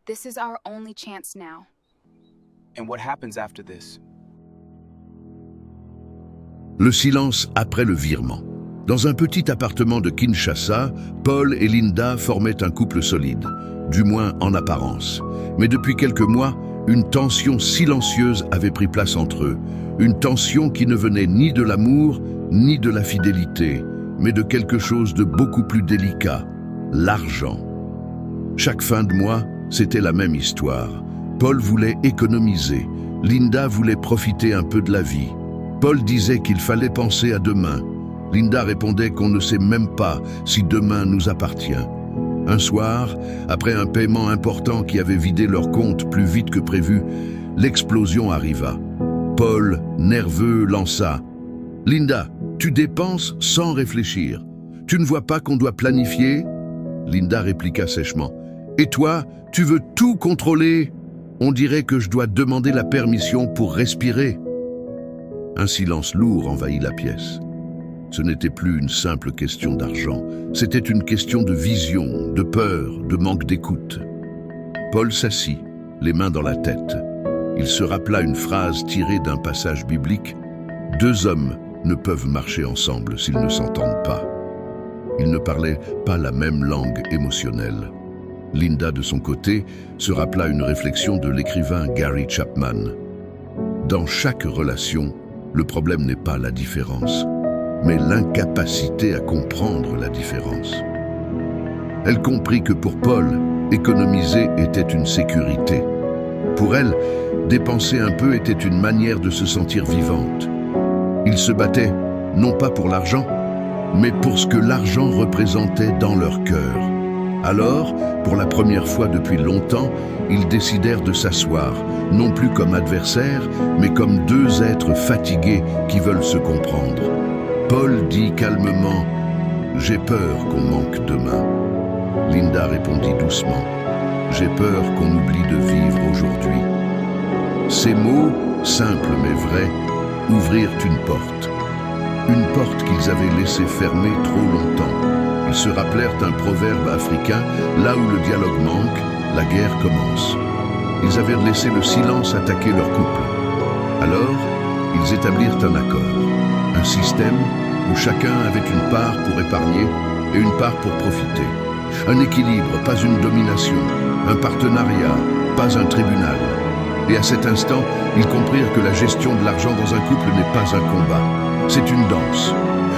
This is our only chance now. And what happens after this? Le silence après le virement. Dans un petit appartement de Kinshasa, Paul et Linda formaient un couple solide, du moins en apparence. Mais depuis quelques mois, une tension silencieuse avait pris place entre eux. Une tension qui ne venait ni de l'amour, ni de la fidélité, mais de quelque chose de beaucoup plus délicat, l'argent. Chaque fin de mois, c'était la même histoire. Paul voulait économiser, Linda voulait profiter un peu de la vie. Paul disait qu'il fallait penser à demain. Linda répondait qu'on ne sait même pas si demain nous appartient. Un soir, après un paiement important qui avait vidé leur compte plus vite que prévu, l'explosion arriva. Paul, nerveux, lança « Linda, tu dépenses sans réfléchir. Tu ne vois pas qu'on doit planifier ?» Linda répliqua sèchement « Et toi, tu veux tout contrôler? On dirait que je dois demander la permission pour respirer. » Un silence lourd envahit la pièce. Ce n'était plus une simple question d'argent, c'était une question de vision, de peur, de manque d'écoute. Paul s'assit, les mains dans la tête. Il se rappela une phrase tirée d'un passage biblique. « Deux hommes ne peuvent marcher ensemble s'ils ne s'entendent pas. » Ils ne parlaient pas la même langue émotionnelle. Linda, de son côté, se rappela une réflexion de l'écrivain Gary Chapman. Dans chaque relation, le problème n'est pas la différence, mais l'incapacité à comprendre la différence. Elle comprit que pour Paul, économiser était une sécurité. Pour elle, dépenser un peu était une manière de se sentir vivante. Ils se battaient, non pas pour l'argent, mais pour ce que l'argent représentait dans leur cœur. Alors, pour la première fois depuis longtemps, ils décidèrent de s'asseoir, non plus comme adversaires, mais comme deux êtres fatigués qui veulent se comprendre. Paul dit calmement « J'ai peur qu'on manque demain ». Linda répondit doucement « J'ai peur qu'on oublie de vivre aujourd'hui ». Ces mots, simples mais vrais, ouvrirent une porte. Une porte qu'ils avaient laissée fermée trop longtemps. Ils se rappelèrent un proverbe africain, là où le dialogue manque, la guerre commence. Ils avaient laissé le silence attaquer leur couple. Alors, ils établirent un accord, un système où chacun avait une part pour épargner et une part pour profiter. Un équilibre, pas une domination, un partenariat, pas un tribunal. Et à cet instant, ils comprirent que la gestion de l'argent dans un couple n'est pas un combat, c'est une danse.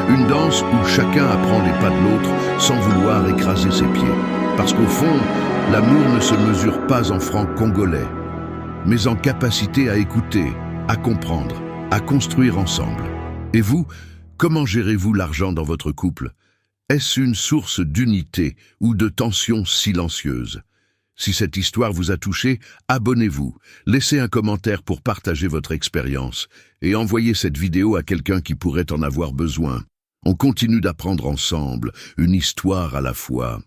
Une danse où chacun apprend les pas de l'autre sans vouloir écraser ses pieds. Parce qu'au fond, l'amour ne se mesure pas en francs congolais, mais en capacité à écouter, à comprendre, à construire ensemble. Et vous, comment gérez-vous l'argent dans votre couple? Est-ce une source d'unité ou de tension silencieuse? Si cette histoire vous a touché, abonnez-vous, laissez un commentaire pour partager votre expérience et envoyez cette vidéo à quelqu'un qui pourrait en avoir besoin. On continue d'apprendre ensemble, une histoire à la fois.